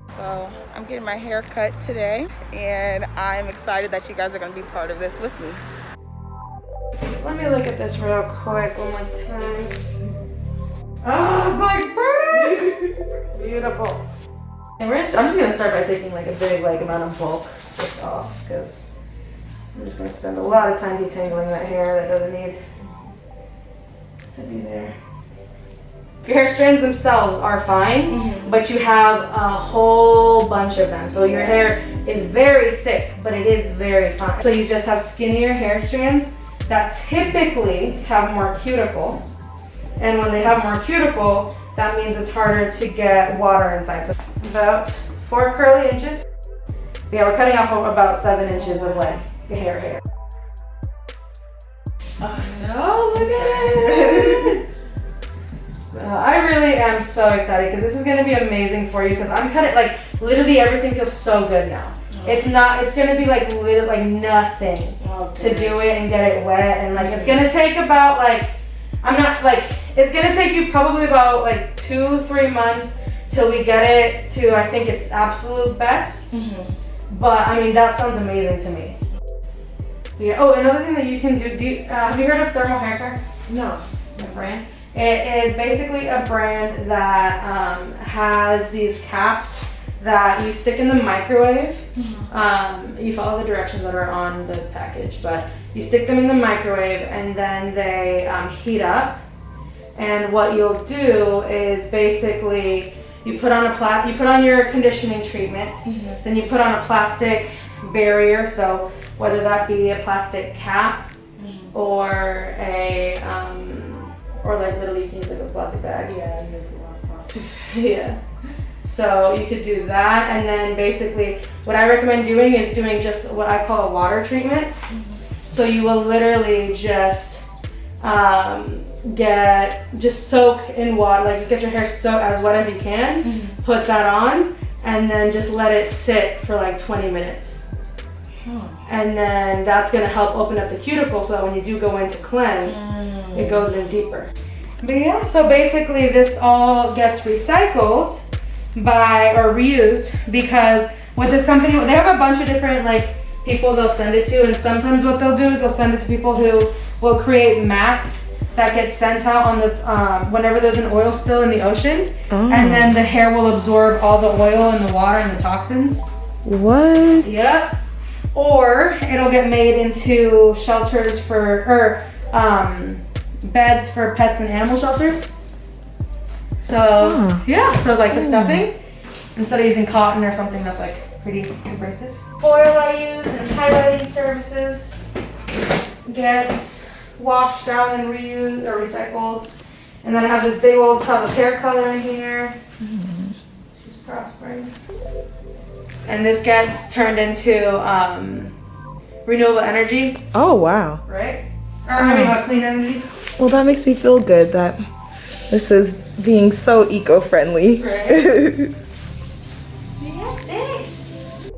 So I'm getting my hair cut today, and I'm excited that you guys are going to be part of this with me. Let me look at this real quick one more time. Oh, it's like pretty! Beautiful. And I'm just gonna start by taking like a big amount of bulk just off, because I'm just gonna spend a lot of time detangling that hair that doesn't need to be there. Your hair strands themselves are fine, but you have a whole bunch of them. So your hair is very thick, but it is very fine. So you just have skinnier hair strands that typically have more cuticle. And when they have more cuticle, that means it's harder to get water inside. So about 4 curly inches. Yeah, we're cutting off about 7 inches of like your hair. Oh, look at it! I really am so excited because this is going to be amazing for you, because I'm cutting like literally everything feels so good now. It's going to be like literally like nothing to do it and get it wet, and like it's going to take about like, it's going to take you probably about like 2-3 months till we get it to, I think it's absolute best. But I mean, that sounds amazing to me. Yeah. Oh, another thing that you can do, have you heard of Thermal Hair Care? No. The brand? It is basically a brand that has these caps that you stick in the microwave. You follow the directions that are on the package, but you stick them in the microwave and then they heat up. And what you'll do is basically you put on your conditioning treatment, then you put on a plastic barrier. So whether that be a plastic cap or a or like literally you can use like a plastic bag. Yeah, I use a lot of plastic. Yeah. So you could do that, and then basically what I recommend doing is doing just what I call a water treatment. So you will literally just soak in water, like just get your hair soaked as wet as you can, put that on, and then just let it sit for like 20 minutes. And then that's going to help open up the cuticle, so that when you do go in to cleanse, it goes in deeper. But yeah, so basically this all gets recycled or reused, because with this company, they have a bunch of different like people they'll send it to, and sometimes what they'll do is they'll send it to people who will create mats that get sent out on the whenever there's an oil spill in the ocean, and then the hair will absorb all the oil and the water and the toxins. What? Yep. Or it'll get made into shelters or beds for pets and animal shelters. So yeah, so like for stuffing, instead of using cotton or something that's like pretty abrasive. Oil I use in highlighting services gets washed down and reused or recycled. And then I have this big old tub of hair color in here. She's prospering. And this gets turned into renewable energy. Oh, wow. Right? Or I mean, clean energy. Well, that makes me feel good that this is being so eco-friendly. Right. Yeah, thanks.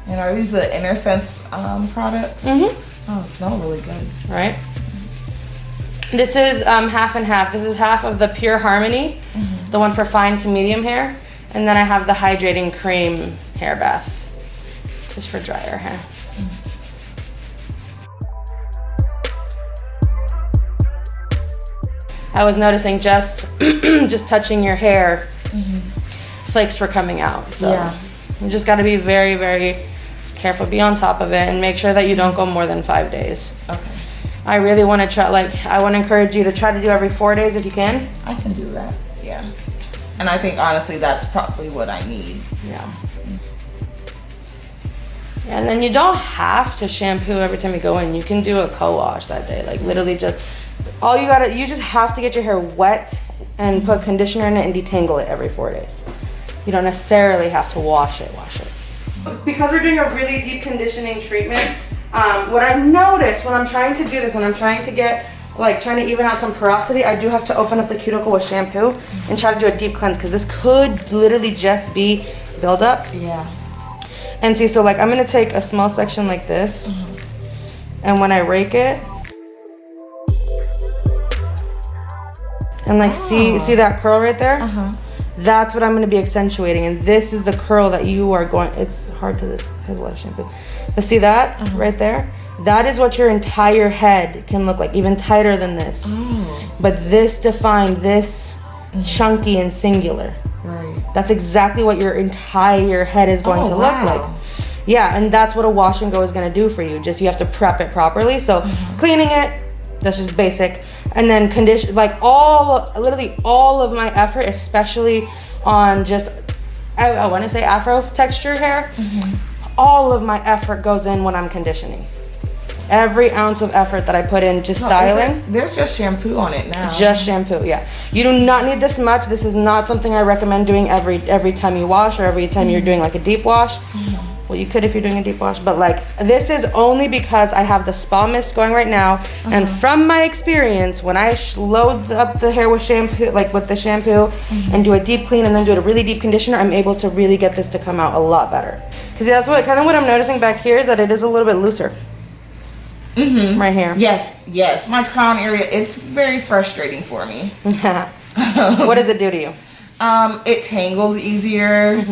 And are these the InnerSense products? Oh, smell really good. Right. This is half and half. This is half of the Pure Harmony, the one for fine to medium hair, and then I have the hydrating cream hair bath, just for drier hair. I was noticing just touching your hair, flakes were coming out. So you just got to be very, very careful. Be on top of it and make sure that you don't go more than 5 days. Okay. I really want to try, I want to encourage you to try to do every 4 days if you can. I can do that, yeah. And I think honestly that's probably what I need. Yeah. And then you don't have to shampoo every time you go in. You can do a co-wash that day. Like literally just, you just have to get your hair wet and put conditioner in it and detangle it every 4 days. You don't necessarily have to wash it. Because we're doing a really deep conditioning treatment, what I've noticed when I'm trying to do this, when I'm trying to get like trying to even out some porosity, I do have to open up the cuticle with shampoo and try to do a deep cleanse, because this could literally just be buildup. Yeah. And see, so like I'm gonna take a small section like this, and when I rake it, and like see that curl right there? That's what I'm gonna be accentuating, and this is the curl that you are going, it's hard because this has a lot of shampoo. But see that right there? That is what your entire head can look like, even tighter than this. But this defined this chunky and singular. Right. That's exactly what your entire head is going to look like. Yeah, and that's what a wash and go is gonna do for you. Just you have to prep it properly. So cleaning it, that's just basic. And then condition, like literally all of my effort, especially on just, I wanna say Afro texture hair, all of my effort goes in when I'm conditioning. Every ounce of effort that I put in just styling. There's just shampoo on it now. Just shampoo, yeah. You do not need this much. This is not something I recommend doing every time you wash, or every time you're doing like a deep wash. Well, you could if you're doing a deep wash, but like this is only because I have the spa mist going right now. And from my experience, when I load up the hair with shampoo, like with the shampoo, and do a deep clean and then do a really deep conditioner, I'm able to really get this to come out a lot better. Because that's what I'm noticing back here, is that it is a little bit looser. Right here. Yes. My crown area, it's very frustrating for me. What does it do to you? It tangles easier.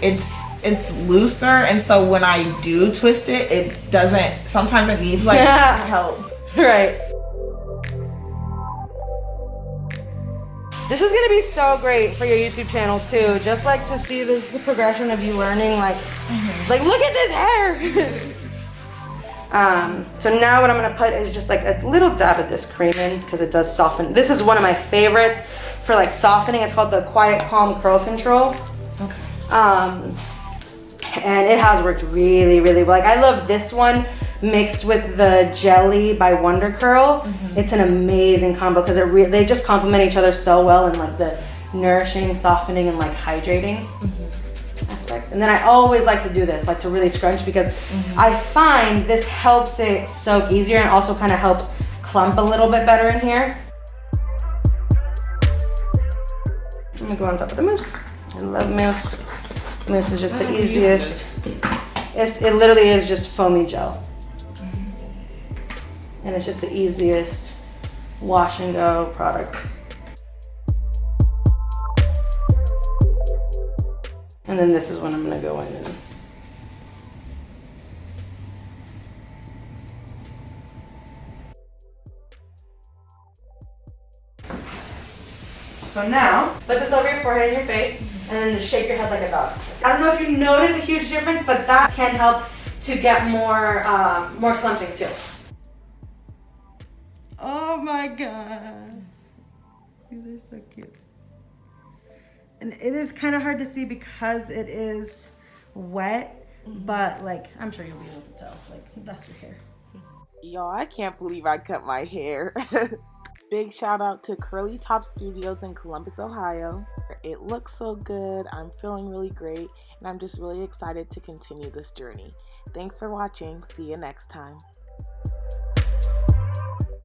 It's looser, and so when I do twist it, it doesn't. Sometimes it needs like help. Right. This is gonna be so great for your YouTube channel too. Just like to see the progression of you learning, like look at this hair. So now what I'm gonna put is just like a little dab of this cream in, because it does soften. This is one of my favorites for like softening. It's called the Quiet Calm Curl Control. Okay. And it has worked really, really well. Like I love this one mixed with the Jelly by Wonder Curl. It's an amazing combo, because they just complement each other so well in like the nourishing, softening, and like hydrating aspect. And then I always like to do this, like to really scrunch, because I find this helps it soak easier, and also kind of helps clump a little bit better in here. I'm gonna go on top of the mousse. I love mousse. Mousse is just the easiest. It literally is just foamy gel. And it's just the easiest wash and go product. And then this is when I'm gonna go in and so now, put this over your forehead and your face, and then just shake your head like a dog. I don't know if you notice a huge difference, but that can help to get more clumping too. Oh my God. These are so cute. And it is kind of hard to see because it is wet, but like, I'm sure you'll be able to tell. Like, that's your hair. Y'all, I can't believe I cut my hair. Big shout out to Curly Top Studios in Columbus, Ohio. It looks so good. I'm feeling really great, and I'm just really excited to continue this journey. Thanks for watching. See you next time.